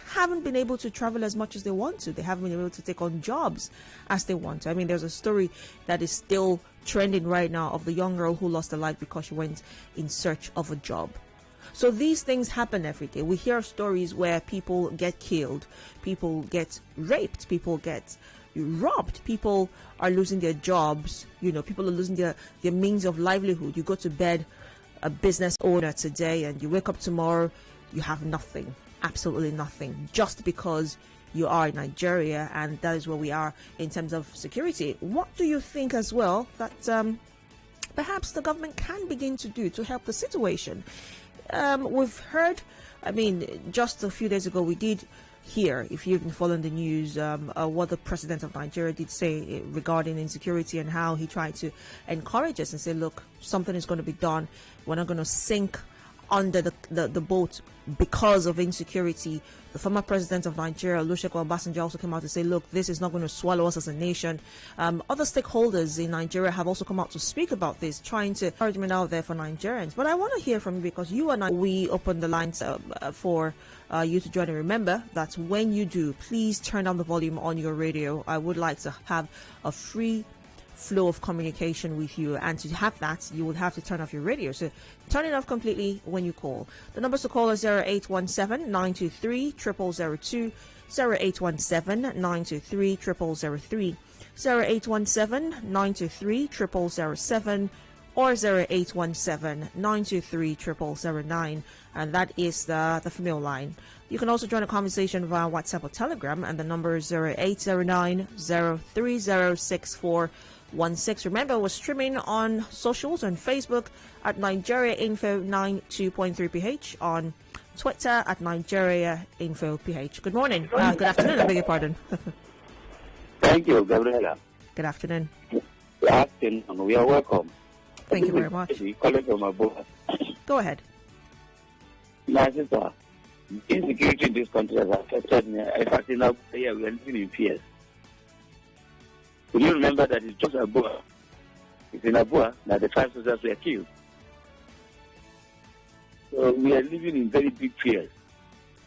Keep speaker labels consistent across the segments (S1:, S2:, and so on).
S1: haven't been able to travel as much as they want to. They haven't been able to take on jobs as they want to. I mean, there's a story that is still trending right now of the young girl who lost her life because she went in search of a job. So these things happen every day. We hear stories where people get killed, people get raped, people get robbed, people are losing their jobs, people are losing their means of livelihood. You go to bed a business owner today and you wake up tomorrow, you have nothing, absolutely nothing, just because you are in Nigeria, and that is where we are in terms of security. What do you think as well that perhaps the government can begin to do to help the situation? We've heard, just a few days ago, we did hear, if you've been following the news, what the president of Nigeria did say regarding insecurity and how he tried to encourage us and say, look, something is going to be done. We're not going to sink under the boat because of insecurity. The former president of Nigeria, Olusegun Obasanjo, also came out to say, look, this is not going to swallow us as a nation. Other stakeholders in Nigeria have also come out to speak about this, trying to encouragement out there for Nigerians. But I want to hear from you, because you and I, we open the lines for you to join. And remember that when you do, please turn down the volume on your radio. I would like to have a free flow of communication with you, and to have that, you will have to turn off your radio. So turn it off completely when you call. The numbers to call are 0817-923-0002, 0817-923-0003, 0817-923-0007, or 0817-923-0009, and that is the female line. You can also join a conversation via WhatsApp or Telegram, and the number is 0809-0306416. Remember, we're streaming on socials, on Facebook at Nigeria Info 92.3 PH, on Twitter at Nigeria Info PH. Good morning. Good afternoon, I beg your pardon.
S2: Thank you, Gabriella.
S1: Good afternoon.
S2: Good afternoon. We are welcome.
S1: Thank you very much. Go ahead.
S2: My sister, insecurity in this country has affected me. In fact, in Nigeria, we are living in fears. Will you remember that it's just Abua? It's in Abua that the 5 soldiers were killed. So we are living in very big fears.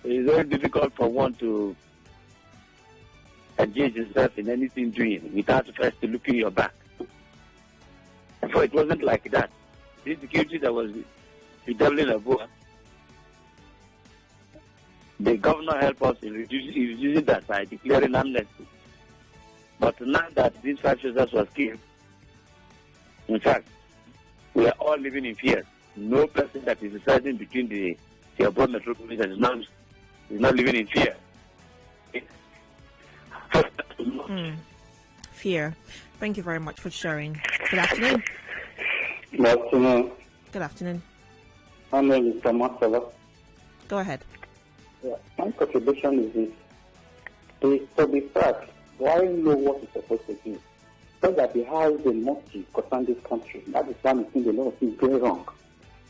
S2: It is very difficult for one to engage himself in anything doing without first looking your back. Before it wasn't like that. The insecurity that was bedeviling Abua, the governor helped us in reducing that by declaring amnesty. But now that these 5 soldiers were killed, in fact, we are all living in fear. No person that is residing between the abroad metropolis is not living in fear.
S1: Fear. Thank you very much for sharing. Good afternoon.
S3: Good afternoon.
S1: Good afternoon.
S3: My name is Thomas.
S1: Go ahead.
S3: Yeah, my contribution is this. To be fact, why know what it's supposed to do? So that they have the motive concern this country. That is why I think a lot of things going wrong.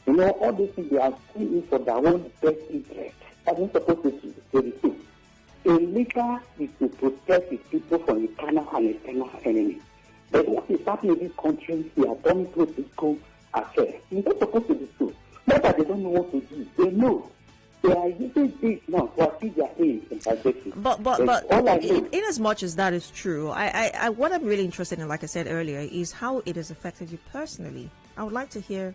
S3: All these things they are seeing for their own best interest. That's not supposed to do. A leader is to protect his people from internal and external enemy. But what is happening in this country, they are done through political affairs. It's not supposed to be so. Not that they don't know what to do. They know. They are using this now to achieve their aims and objectives.
S1: But in as much as that is true, I what I'm really interested in, like I said earlier, is how it has affected you personally. I would like to hear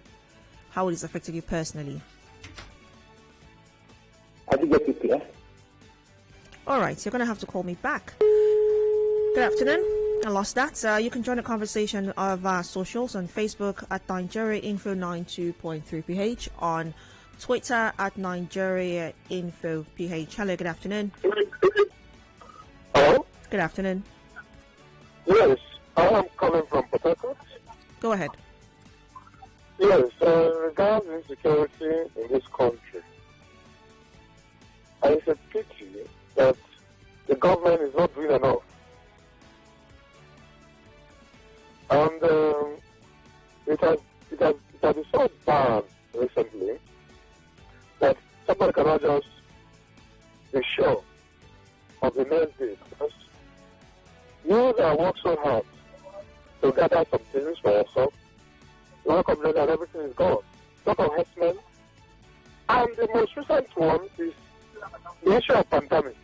S1: how it has affected you personally.
S3: I didn't get it clear.
S1: All right, so you're going to have to call me back. Good afternoon. I lost that. You can join the conversation of our socials on Facebook at Nigeria Info 92.3 PH, on Twitter at Nigeria Info PH. Hello, good afternoon.
S4: Hello?
S1: Good afternoon.
S4: Yes, I am calling from Port Harcourt.
S1: Go ahead.
S4: Yes, regarding insecurity in this country, it's a pity that the government is not doing enough. And it has been so bad recently that somebody cannot just be sure of the next day. Because you that work so hard to gather some things for yourself, you want to complain that everything is gone. Lot of harassment. And the most recent one is the issue of pandemic.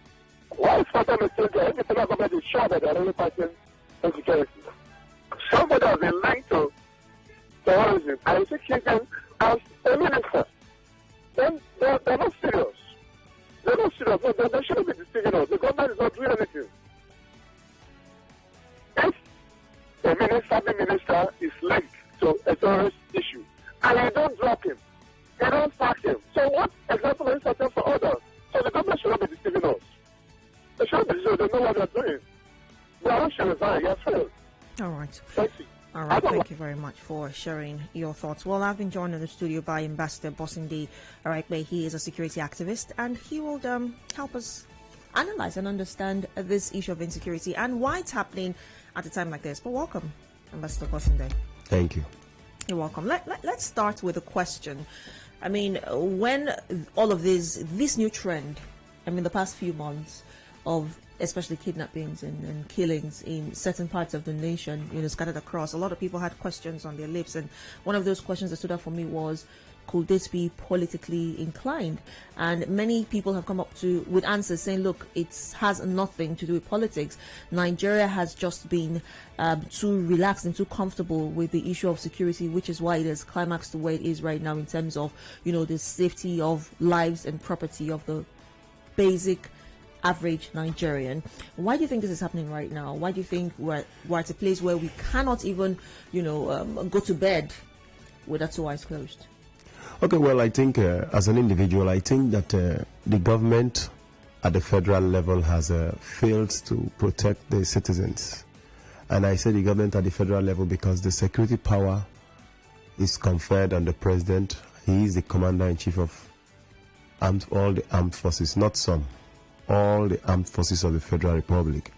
S4: Why is pandemic still there? If the federal government is sure that they are only fighting insecurity. Somebody has been linked to terrorism and is taken as a minister. Then they're not serious. They're not serious. They shouldn't be deceiving us. The government is not doing anything. If the minister is linked to a terrorist issue, and you don't drop him, you don't sack him. So what example is that for others? So the government should not be deceiving us. They should be deceiving us. They know what they're doing. They are not sharing that. Yes, sir.
S1: All right.
S4: Thank you.
S1: All right, thank you very much for sharing your thoughts. Well, I've been joined in the studio by Ambassador Bosinde Araikpe. He is a security activist, and he will help us analyze and understand this issue of insecurity and why it's happening at a time like this. But welcome, Ambassador Bosinde.
S5: Thank you.
S1: You're welcome. Let's start with a question. I mean, when all of this new trend, I mean, the past few months of especially kidnappings and killings in certain parts of the nation, scattered across, a lot of people had questions on their lips. And one of those questions that stood out for me was, could this be politically inclined? And many people have come up with answers saying, look, it has nothing to do with politics. Nigeria has just been too relaxed and too comfortable with the issue of security, which is why it has climaxed to where it is right now in terms of, the safety of lives and property of the basic average Nigerian. Why do you think this is happening right now? Why do you think we're at a place where we cannot even, go to bed with our two eyes closed?
S5: Okay, well, I think as an individual, I think that the government at the federal level has failed to protect the citizens. And I say the government at the federal level because the security power is conferred on the president. He is the commander-in-chief of all the armed forces, not some. All the armed forces of the Federal Republic.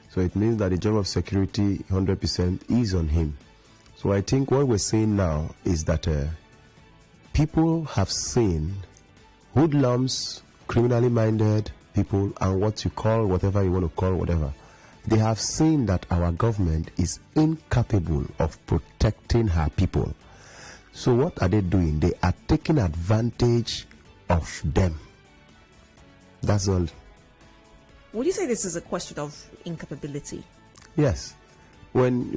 S5: So it means that the job of security 100% is on him. So I think what we're seeing now is that people have seen hoodlums, criminally minded people, and what you call, whatever you want to call, whatever. They have seen that our government is incapable of protecting her people. So what are they doing? They are taking advantage of them. That's all.
S1: Would you say this is a question of incapability?
S5: Yes. When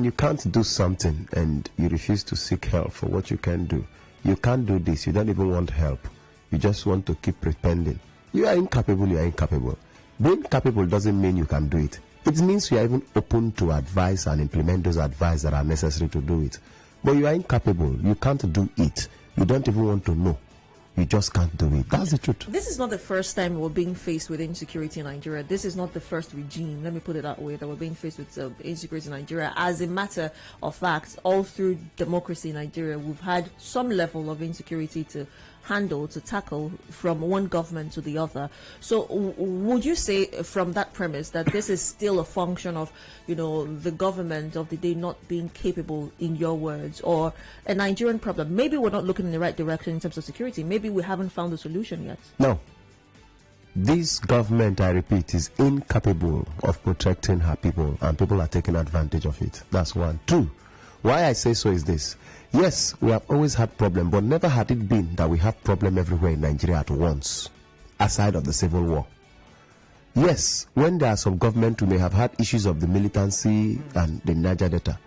S5: you can't do something and you refuse to seek help for what you can do, you can't do this, you don't even want help. You just want to keep pretending. You are incapable, you are incapable. Being capable doesn't mean you can do it. It means you are even open to advice and implement those advice that are necessary to do it. But you are incapable, you can't do it. You don't even want to know. You just can't do it. That's the truth.
S1: This is not the first time we're being faced with insecurity in Nigeria. This is not the first regime, let me put it that way, that we're being faced with insecurity in Nigeria. As a matter of fact, all through democracy in Nigeria, we've had some level of insecurity to handle, to tackle from one government to the other. So would you say from that premise that this is still a function of, the government of the day not being capable, in your words, or a Nigerian problem? Maybe we're not looking in the right direction in terms of security. Maybe we haven't found a solution yet.
S5: No. This government, I repeat, is incapable of protecting her people, and people are taking advantage of it. That's one. Two, why I say so is this. Yes, we have always had problem, but never had it been that we have problem everywhere in Nigeria at once, aside of the civil war. Yes, when there are some government who may have had issues of the militancy and the Niger Delta.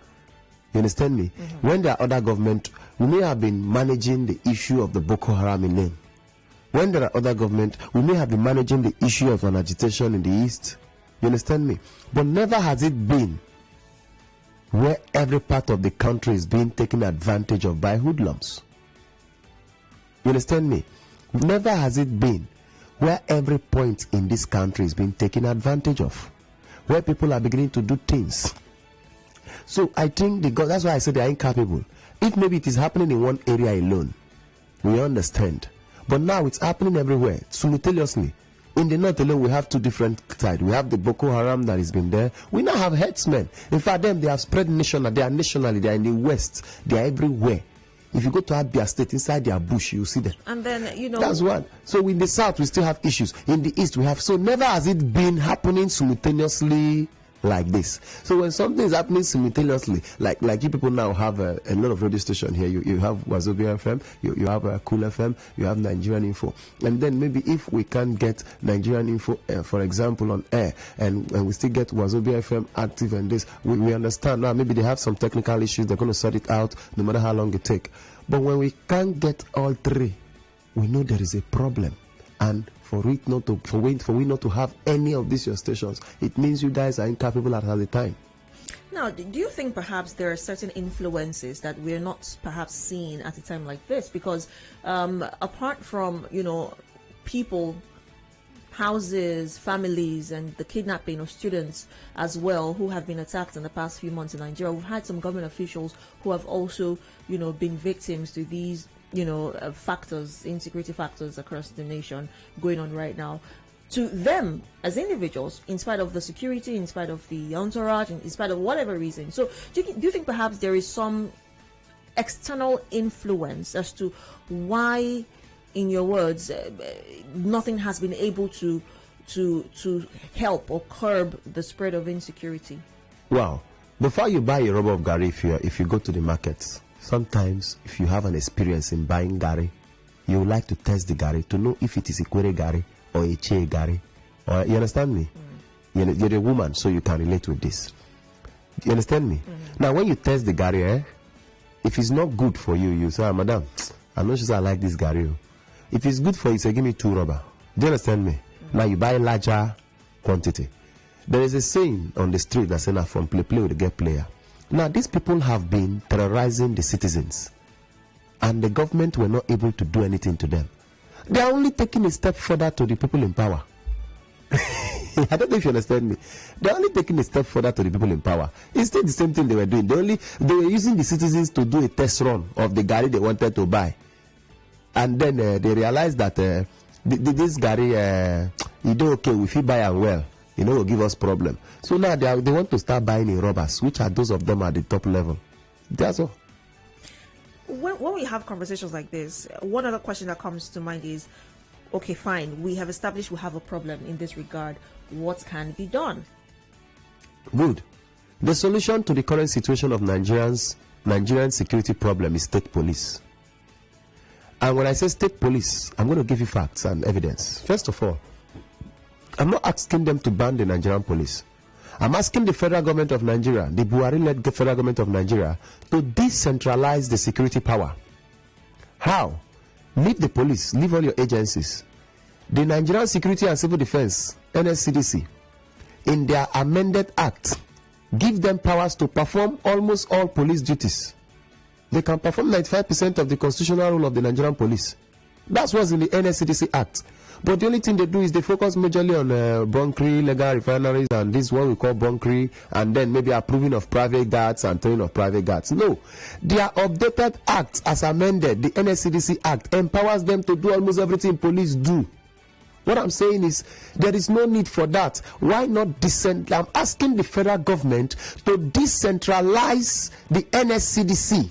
S5: You understand me? When there are other government, we may have been managing the issue of the Boko Haram in name. When there are other government, we may have been managing the issue of an agitation in the east. You understand me? But never has it been where every part of the country is being taken advantage of by hoodlums. You understand me? Never has it been where every point in this country is being taken advantage of, where people are beginning to do things. So I think that's why I said they are incapable. If maybe it is happening in one area alone, we understand. But now it's happening everywhere, simultaneously. In the north alone, we have two different sides. We have the Boko Haram that has been there. We now have herdsmen. In fact, they have spread national. They are nationally. They are in the west. They are everywhere. If you go to Abia State, inside their bush, you see them.
S1: And then,
S5: that's one. So in the south, we still have issues. In the east, we have. So never has it been happening simultaneously like this. So when something is happening simultaneously, like you people now have a lot of radio station here. You have Wazobia FM, you have Cool FM, you have Nigerian Info, and then maybe if we can get Nigerian Info, for example, on air, and we still get Wazobia FM active and this, we understand now. Maybe they have some technical issues. They're going to sort it out, no matter how long it takes. But when we can't get all three, we know there is a problem, and for we not to have any of these your stations, it means you guys are incapable at the time.
S1: Now, do you think perhaps there are certain influences that we're not perhaps seeing at a time like this? Because apart from, people, houses, families, and the kidnapping of students as well who have been attacked in the past few months in Nigeria, we've had some government officials who have also, been victims to these factors, insecurity factors across the nation going on right now. To them as individuals, in spite of the security, in spite of the entourage, in spite of whatever reason. So do you think perhaps there is some external influence as to why, in your words, nothing has been able to help or curb the spread of insecurity?
S5: Wow. Before you buy a rubber of Gary, if you go to the markets, sometimes if you have an experience in buying Gary, you would like to test the Gary to know if it is a Kwere Gary or a Che Gary. Or, you understand me? You're a woman, so you can relate with this. You understand me? Now, when you test the Gary, if it's not good for you, you say, Madam, I'm not sure I like this Gary. If it's good for you, say, give me 2 rubber. Do you understand me? Now, you buy larger quantity. There is a saying on the street that says, from play with the get player. Now, these people have been terrorizing the citizens, and the government were not able to do anything to them. They are only taking a step further to the people in power. I don't know if you understand me. They are only taking a step further to the people in power. It's still the same thing they were doing. They were using the citizens to do a test run of the Gary they wanted to buy. And then they realized that this Gary, you do okay, if you buy and well, will give us problem. So now they want to start buying in robbers, which are those of them at the top level. That's all.
S1: When we have conversations like this, one other question that comes to mind is, okay, fine, we have established we have a problem in this regard. What can be done?
S5: Good. The solution to the current situation of Nigerian security problem is state police. And when I say state police, I'm going to give you facts and evidence. First of all, I'm not asking them to ban the Nigerian police. I'm asking the federal government of Nigeria, the Buhari-led federal government of Nigeria, to decentralize the security power. How? Leave the police, leave all your agencies. The Nigerian Security and Civil Defense, NSCDC, in their amended act, give them powers to perform almost all police duties. They can perform 95% of the constitutional role of the Nigerian police. That's what's in the NSCDC Act. But the only thing they do is they focus majorly on bunkering, legal refineries, and this what we call bunkering, and then maybe approving of private guards and training of private guards. No. Their updated act, as amended, the NSCDC Act, empowers them to do almost everything police do. What I'm saying is, there is no need for that. Why not decentralize? I'm asking the federal government to decentralize the NSCDC.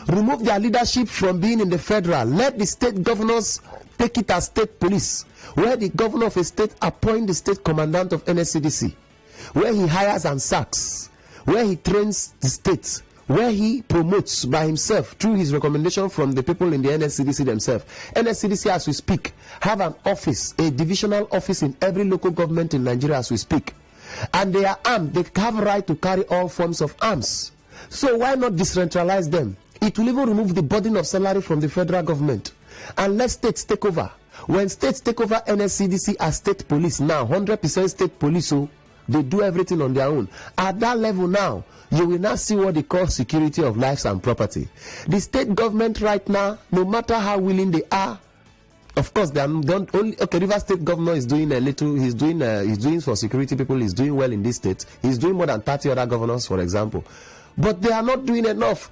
S5: Remove their leadership from being in the federal. Let the state governors take it as state police, where the governor of a state appoint the state commandant of NSCDC, where he hires and sacks, where he trains the states, where he promotes by himself through his recommendation from the people in the NSCDC themselves. NSCDC, as we speak, have an office, a divisional office in every local government in Nigeria as we speak. And they are armed. They have a right to carry all forms of arms. So why not decentralize them? It will even remove the burden of salary from the federal government. And let states take over. When states take over NSCDC as state police now, 100% state police, so they do everything on their own. At that level now, you will now see what they call security of lives and property. The state government right now, no matter how willing they are, of course, they don't only. Okay, River State governor is doing a little. He's doing for security people. He's doing well in this state. He's doing more than 30 other governors, for example. But they are not doing enough.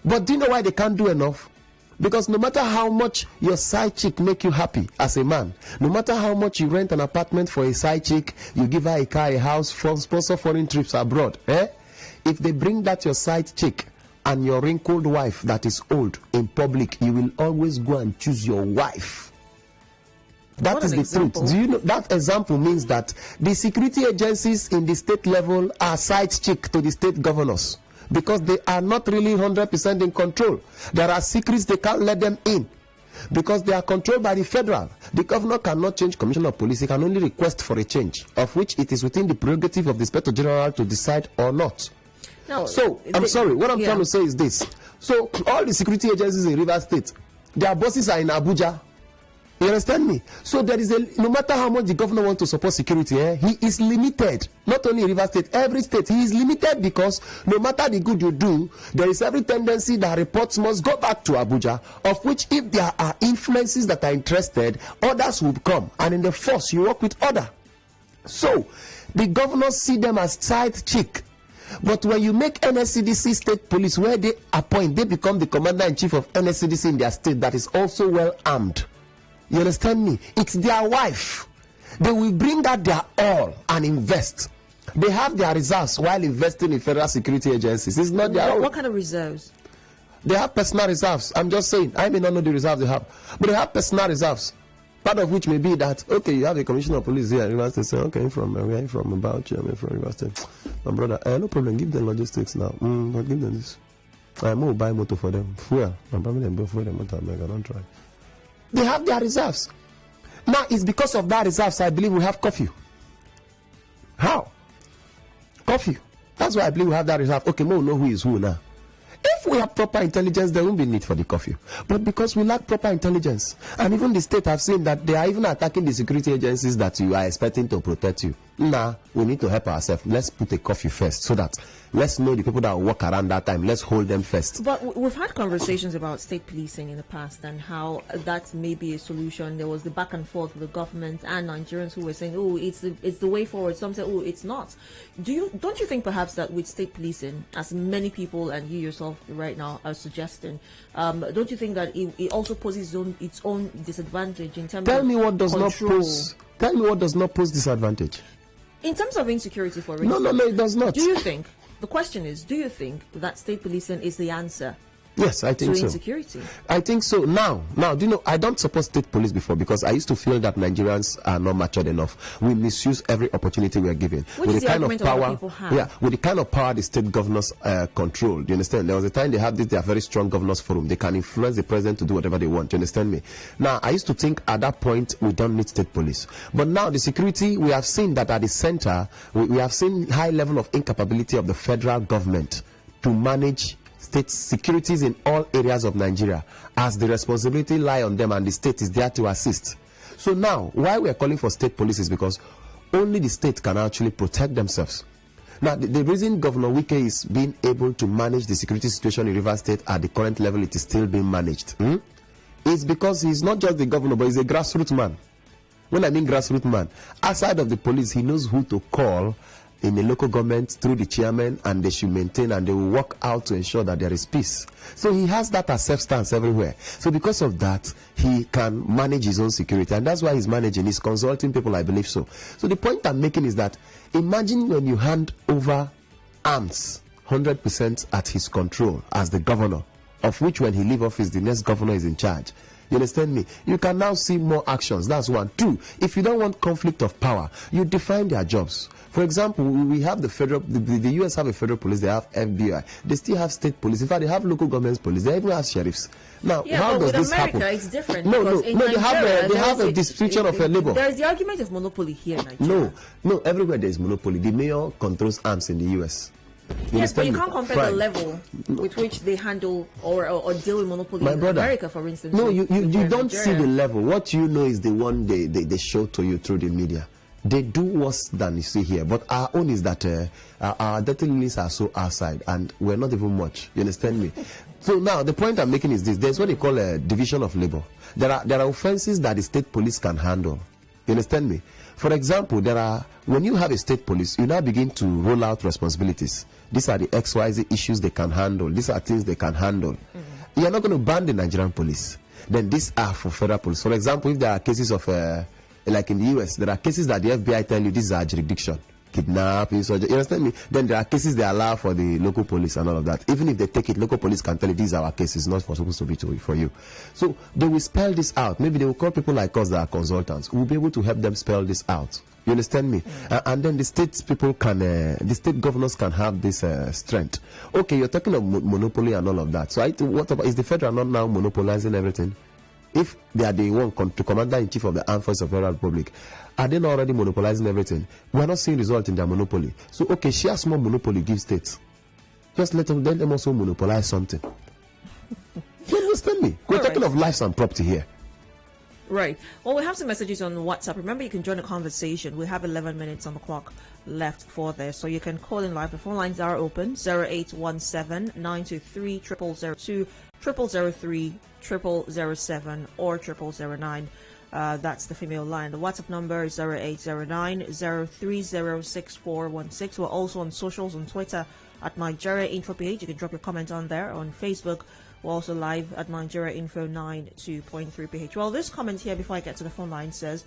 S5: But do you know why they can't do enough? Because no matter how much your side chick make you happy as a man, no matter how much you rent an apartment for a side chick, you give her a car, a house, sponsor foreign trips abroad, if they bring that your side chick and your wrinkled wife that is old in public, you will always go and choose your wife. That is the
S1: example.
S5: truth. Do you know that example means that the security agencies in the state level are side chick to the state governors because they are not really 100% in control. There are secrets they can't let them in because they are controlled by the federal. The governor cannot change commissioner of police. He can only request for a change, of which it is within the prerogative of the inspector general to decide or not.
S1: No,
S5: So, I'm sorry, what I'm trying to say is this. So, all the security agencies in Rivers State, their bosses are in Abuja. You understand me? So there is no matter how much the governor wants to support security, he is limited. Not only in Rivers State, every state, he is limited because no matter the good you do, there is every tendency that reports must go back to Abuja, of which if there are influences that are interested, others will come. And in the force, you work with order. So the governors see them as side chick. But when you make NSCDC state police, where they appoint, they become the commander-in-chief of NSCDC in their state that is also well armed. You understand me? It's their wife. They will bring out their all and invest. They have their reserves while investing in federal security agencies. It's not their own.
S1: What kind of reserves?
S5: They have personal reserves. I'm just saying. I may not know the reserves they have, but they have personal reserves. Part of which may be that, okay, you have a commissioner of police here. You say, okay, where are you from? About you, I'm from Rivers State. My brother, no problem. Give them logistics now. But give them this. I will buy motor for them. Fuel. I'm probably them fuel them motor. I don't try. They have their reserves. Now, it's because of that reserves I believe we have curfew. How? Curfew. That's why I believe we have that reserve. Okay, we'll know who is who now. If we have proper intelligence, there won't be need for the curfew. But because we lack proper intelligence, and even the state have seen that they are even attacking the security agencies that you are expecting to protect you. Now, we need to help ourselves. Let's put a curfew first so that let's know the people that will walk around that time. Let's hold them first.
S1: But we've had conversations about state policing in the past and how that may be a solution. There was the back and forth with the government and Nigerians who were saying, oh, it's the way forward. Some say, oh, it's not. Don't you think perhaps that with state policing, as many people and you yourself right now are suggesting, don't you think that it also poses its own disadvantage in terms of
S5: Tell me what does not pose disadvantage.
S1: In terms of insecurity, for instance.
S5: No, it does not.
S1: The question is, do you think that state policing is the answer?
S5: Yes, I think
S1: to
S5: so.
S1: Insecurity.
S5: I think so. Now, do you know, I don't support state police before because I used to feel that Nigerians are not matured enough. We misuse every opportunity we are given.
S1: Which is the argument of what people have.
S5: Yeah, with the kind of power the state governors control. Do you understand? There was a time they have this, they are very strong governors forum. They can influence the president to do whatever they want. Do you understand me? Now, I used to think at that point we don't need state police. But now the security, we have seen that at the center, we have seen high level of incapability of the federal government to manage state securities in all areas of Nigeria, as the responsibility lie on them and the state is there to assist. So now, why we are calling for state police is because only the state can actually protect themselves. Now, the reason Governor Wike is being able to manage the security situation in Rivers State at the current level it is still being managed is because he's not just the governor, but he's a grassroots man. When I mean grassroots man, outside of the police, he knows who to call in the local government through the chairman, and they should maintain and they will work out to ensure that there is peace. So he has that as substance everywhere. So because of that, he can manage his own security, and that's why he's managing. He's consulting people, I believe so. So the point I'm making is that imagine when you hand over arms 100% at his control as the governor, of which when he leave office, the next governor is in charge. You understand me? You can now see more actions. That's one. Two, if you don't want conflict of power, you define their jobs. For example, we have the federal, the US have a federal police, they have FBI. They still have state police. In fact, they have local government police. They even have sheriffs. Now, how does this happen?
S1: It's different.
S5: No, they have a distribution of a labor.
S1: There is the argument of monopoly here in Nigeria.
S5: No, everywhere there is monopoly. The mayor controls arms in the US.
S1: Yes, but you can't compare the level with which they handle or deal with monopoly in America, for instance.
S5: No, you don't see the level. What you know is the one they show to you through the media. They do worse than you see here. But our own is that our dirty lilies are so outside, and we're not even much. You understand me? So now the point I'm making is this: there's what they call a division of labor. There are offenses that the state police can handle. You understand me? For example, when you have a state police, you now begin to roll out responsibilities. These are the XYZ issues they can handle. These are things they can handle. You're not going to ban the Nigerian police. Then these are for federal police. For example, if there are cases of, like in the US, there are cases that the FBI tell you this is our jurisdiction. kidnapping, so you understand me? Then there are cases they allow for the local police and all of that. Even if they take it, local police can tell you these are our cases, not supposed to be for you. So they will spell this out. Maybe they will call people like us that are consultants. We'll be able to help them spell this out. You understand me? And then the state people can, the state governors can have this strength. Okay, you're talking of monopoly and all of that. So what about, is the federal not now monopolizing everything? If they are the one commander-in-chief of the armed forces of the Federal Republic, are they not already monopolizing everything? We are not seeing result in their monopoly. So, okay, share small monopoly, give states. Just let them also monopolize something. You understand me? We're talking of lives and property here.
S1: Right. Well, we have some messages on WhatsApp. Remember, you can join the conversation. We have 11 minutes on the clock left for this, so you can call in live. The phone lines are open: 0817-923-0002, 0003-0007, or 0009. That's the female line. The WhatsApp number is 0809-030-6416. We're also on socials, on Twitter at Nigeria Info page. You can drop your comment on there. On Facebook, we're also live at Nigeria Info 92.3 PH. Well, this comment here before I get to the phone line says,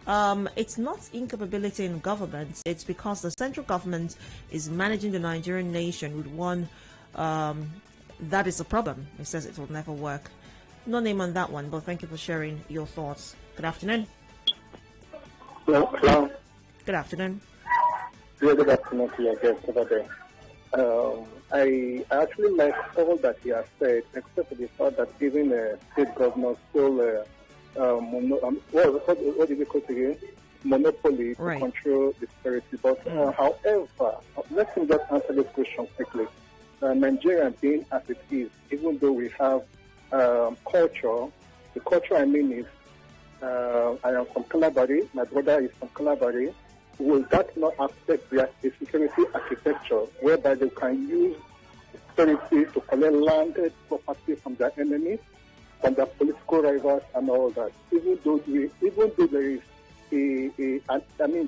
S1: it's not incapability in government. It's because the central government is managing the Nigerian nation with one. That is the problem. It says it will never work. No name on that one, but thank you for sharing your thoughts. Good afternoon.
S3: Hello.
S1: Good afternoon.
S3: Yeah, good afternoon to your guest over there. I actually like all that he has said, except for the fact that giving state governors full, what did you call it again? Monopoly to control the security. But however, let me just answer this question quickly. Nigeria being as it is, even though we have culture, the culture I mean is, I am from Calabari, my brother is from Calabari. Will that not affect the security architecture whereby they can use security to collect landed property from their enemies, from their political rivals and all that? Even though there is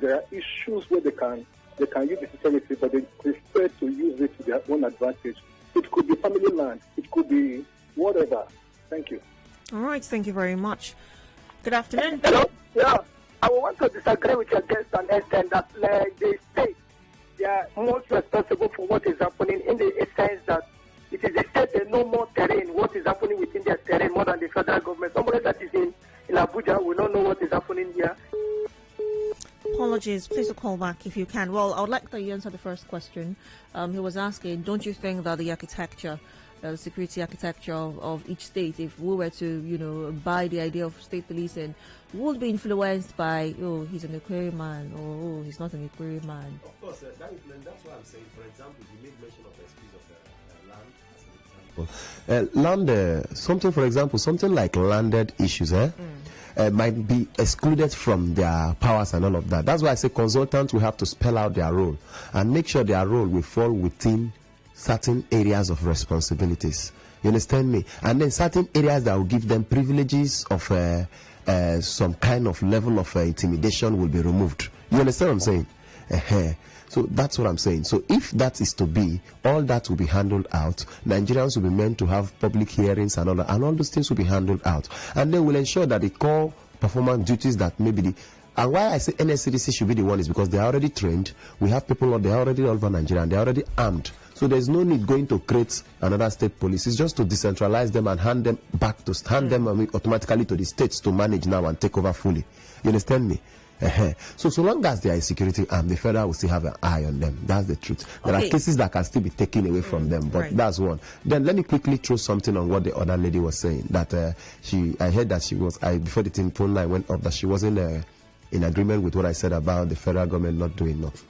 S3: there are issues where they can use the security, but they prefer to use it to their own advantage. It could be family land, it could be whatever. Thank you.
S1: All right, thank you very much. Good afternoon.
S6: Hello. Yeah. I want to disagree with your guest and extent that the state, they are most responsible for what is happening in the sense that it is the state they know more terrain, what is happening within their terrain more than the federal government. Somebody that is in Abuja will not know what is happening here.
S1: Apologies, please call back if you can. Well, I would like to answer the first question. He was asking, don't you think that the architecture, the security architecture of each state, if we were to, buy the idea of state policing, would be influenced by, he's an Equerry man, or he's not an Equerry man?
S5: Of course, that's what I'm saying. For example, you made mention of the excuse of land as an example. Something like landed issues, might be excluded from their powers and all of that. That's why I say consultants will have to spell out their role and make sure their role will fall within certain areas of responsibilities. You understand me? And then certain areas that will give them privileges of some kind of level of intimidation will be removed. You understand what I'm saying? So that's what I'm saying. So if that is to be, all that will be handled out. Nigerians will be meant to have public hearings and all that, and all those things will be handled out. And they will ensure that the core performance duties that maybe and why I say NSCDC should be the one is because they are already trained. We have people, they are already all over Nigeria, and they are already armed. So there's no need going to create another state police. It's just to decentralize them and hand them automatically to the states to manage now and take over fully. You understand me? So long as they are in security arm, the federal will still have an eye on them. That's the truth. There are cases that can still be taken away from them, but that's one. Then let me quickly throw something on what the other lady was saying. That I heard that before the phone line went up, that she wasn't in agreement with what I said about the federal government not doing enough.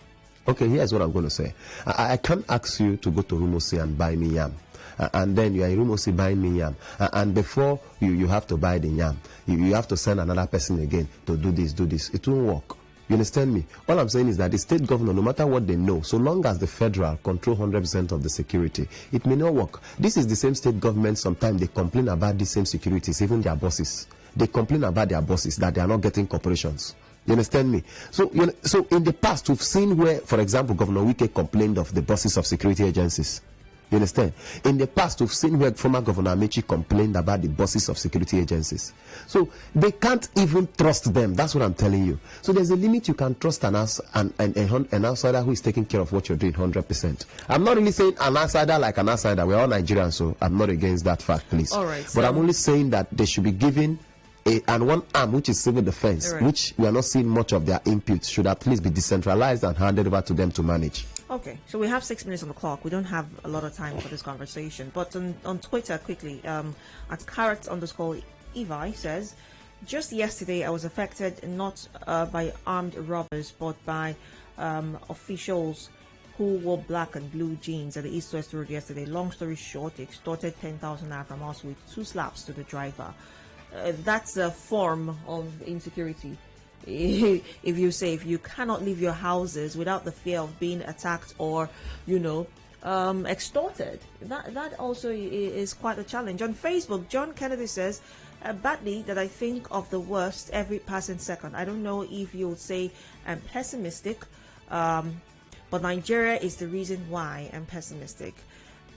S5: Okay, here's what I'm going to say. I can't ask you to go to Rumosi and buy me yam. And then you are in Rumosi buying me yam. And before you have to buy the yam, you have to send another person again to do this. It won't work. You understand me? All I'm saying is that the state governor, no matter what they know, so long as the federal control 100% of the security, it may not work. This is the same state government. Sometimes they complain about the same securities, even their bosses. They complain about their bosses that they are not getting corporations. You understand me? So in the past, we've seen where, for example, Governor Wike complained of the bosses of security agencies. You understand? In the past, we've seen where former Governor Amechi complained about the bosses of security agencies. So they can't even trust them. That's what I'm telling you. So there's a limit you can trust an outsider who is taking care of what you're doing 100%. I'm not really saying an outsider like an outsider. We're all Nigerians, so I'm not against that fact, please.
S1: All right.
S5: But I'm only saying that they should be given and one arm, which is civil defense,
S1: right,
S5: which we are not seeing much of their inputs, should at least be decentralized and handed over to them to manage.
S1: Okay, so we have 6 minutes on the clock. We don't have a lot of time for this conversation. But on Twitter, quickly, at @carrot_Evi says, just yesterday I was affected not by armed robbers, but by officials who wore black and blue jeans at the East-West Road yesterday. Long story short, they extorted 10,000 naira from us with 2 slaps to the driver. That's a form of insecurity. If you cannot leave your houses without the fear of being attacked or, extorted, that also is quite a challenge. On Facebook, John Kennedy says, badly that I think of the worst every passing second. I don't know if you'll say I'm pessimistic, but Nigeria is the reason why I'm pessimistic.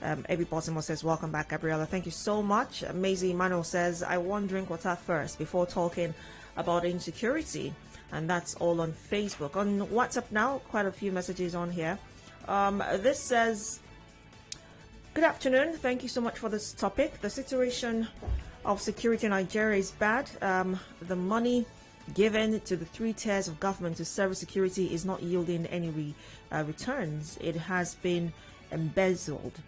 S1: Ebi Baltimore says, welcome back, Gabriella. Thank you so much. Maisie Emmanuel says, I won't drink water first before talking about insecurity. And that's all on Facebook. On WhatsApp now, quite a few messages on here. This says, good afternoon. Thank you so much for this topic. The situation of security in Nigeria is bad. The money given to the 3 tiers of government to service security is not yielding any returns. It has been embezzled.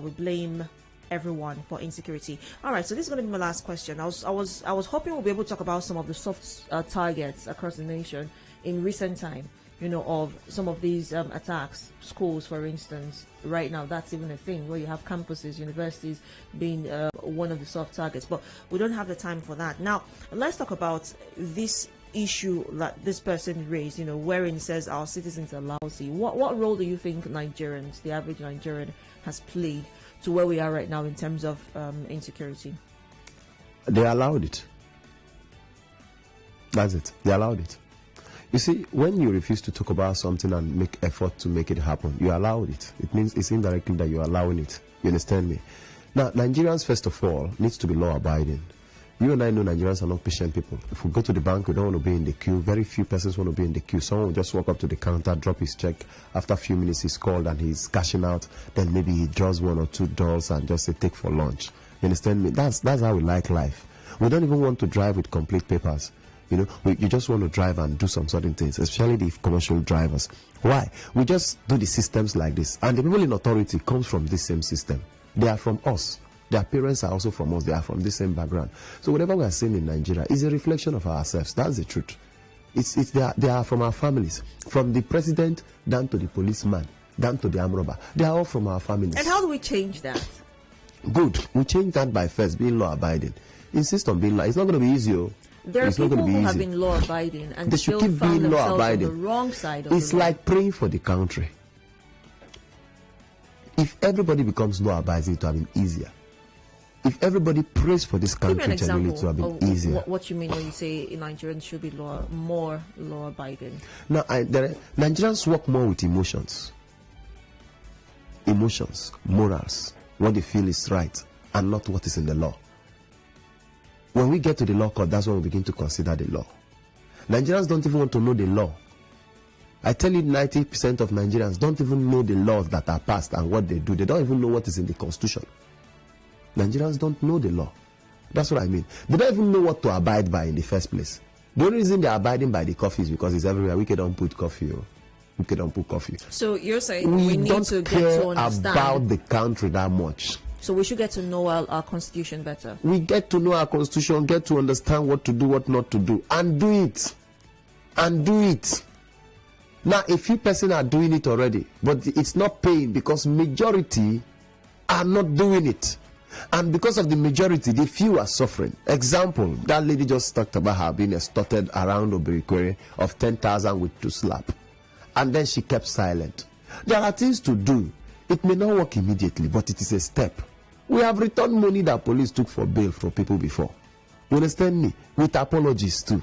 S1: We blame everyone for insecurity. All right, so this is going to be my last question. I was hoping we'll be able to talk about some of the soft targets across the nation in recent time, of some of these attacks. Schools, for instance, right now, that's even a thing where you have campuses, universities being one of the soft targets, but we don't have the time for that. Now, let's talk about this issue that this person raised, wherein it says our citizens are lousy. What role do you think Nigerians, the average Nigerian, has played to where we are right now in terms of insecurity?
S5: They allowed it. That's it. They allowed it. You see, when you refuse to talk about something and make effort to make it happen, you allowed it. It means it's indirectly that you're allowing it. You understand me? Now, Nigerians, first of all, needs to be law-abiding. You and I know Nigerians are not patient people. If we go to the bank, we don't want to be in the queue. Very few persons want to be in the queue. Someone will just walk up to the counter, drop his check. After a few minutes, he's called and he's cashing out. Then maybe he draws $1 or $2 and just say, take for lunch. You understand me? That's how we like life. We don't even want to drive with complete papers. You just want to drive and do some certain things, especially the commercial drivers. Why? We just do the systems like this. And the people in authority comes from this same system. They are from us. Their parents are also from us. They are from the same background. So whatever we are seeing in Nigeria is a reflection of ourselves. That's the truth. They are from our families. From the president down to the policeman, down to the armed robber. They are all from our families.
S1: And how do we change that?
S5: Good. We change that by first being law-abiding. Insist on being law. It's not going to be easy.
S1: There are people who have been law-abiding and
S5: they
S1: still
S5: should keep
S1: found
S5: being
S1: themselves
S5: law-abiding.
S1: on the wrong side of
S5: it's
S1: the law.
S5: like praying for the country. If everybody becomes law-abiding, it would have been easier. If everybody prays for this country,
S1: give me an
S5: generally,
S1: example
S5: it would have
S1: of
S5: been easier.
S1: What you mean when you say Nigerians should be more law-abiding?
S5: Now, Nigerians work more with emotions, morals, what they feel is right, and not what is in the law. When we get to the law court, that's when we begin to consider the law. Nigerians don't even want to know the law. I tell you, 90% of Nigerians don't even know the laws that are passed and what they do. They don't even know what is in the constitution. Nigerians don't know the law. That's what I mean. They don't even know what to abide by in the first place. The only reason they're abiding by the coffee is because it's everywhere. We don't put coffee. We don't put coffee.
S1: So you're saying we need to get to understand
S5: about the country that much.
S1: So we should get to know our constitution better.
S5: We get to know our constitution, get to understand what to do, what not to do, and do it. And do it. Now, a few persons are doing it already, but it's not paying because majority are not doing it. And because of the majority, the few are suffering. Example, that lady just talked about her being extorted around Obirikwere of 10,000 with 2 slap. And then she kept silent. There are things to do. It may not work immediately, but it is a step. We have returned money that police took for bail from people before. You understand me? With apologies too.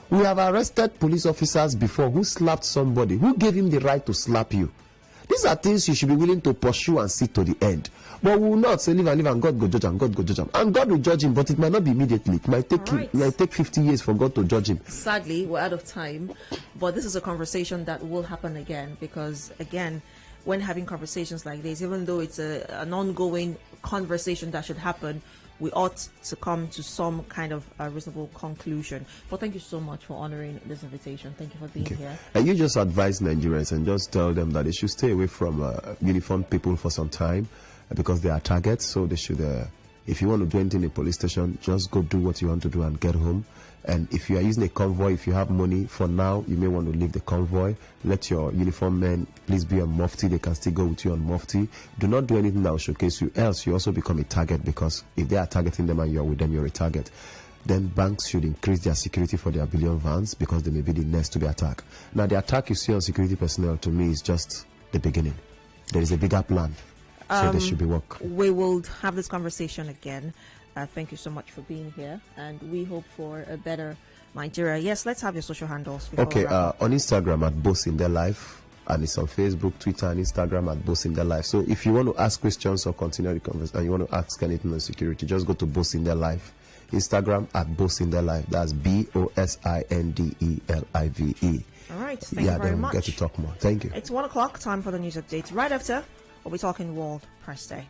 S5: We have arrested police officers before who slapped somebody. Who gave him the right to slap you? These are things you should be willing to pursue and see to the end. But we will not say live and God go judge him, God go judge him. And God will judge him, but it might not be immediately. It might take
S1: Right.
S5: it might take 50 years for God to judge him.
S1: Sadly, we're out of time, but this is a conversation that will happen again, because again, when having conversations like this, even though it's an ongoing conversation that should happen, we ought to come to some kind of reasonable conclusion. But thank you so much for honoring this invitation. Thank you for being here.
S5: And you just advise Nigerians and just tell them that they should stay away from uniformed people for some time because they are targets. So they should, if you want to do anything in a police station, just go do what you want to do and get home. And if you are using a convoy, if you have money, for now, you may want to leave the convoy. Let your uniform men please be on mufti. They can still go with you on mufti. Do not do anything that will showcase you, else you also become a target, because if they are targeting them and you're with them, you're a target. Then banks should increase their security for their billion vans, because they may be the next to be attacked. Now, the attack you see on security personnel, to me, is just the beginning. There is a bigger plan, so there should be work.
S1: We will have this conversation again. Thank you so much for being here, and we hope for a better Nigeria. Yes, let's have your social handles.
S5: Okay, on Instagram at Boss in Their Life, and it's on Facebook, Twitter, and Instagram at Boss in Their Life. So if you want to ask questions or continue the conversation, and you want to ask anything on security, just go to Boss in Their Life. Instagram at Boss in Their Life. That's BOSINDELIVE.
S1: All right, thank you very much.
S5: Get to talk more. Thank you.
S1: It's 1 o'clock, time for the news update. Right after, we'll be talking World Press Day.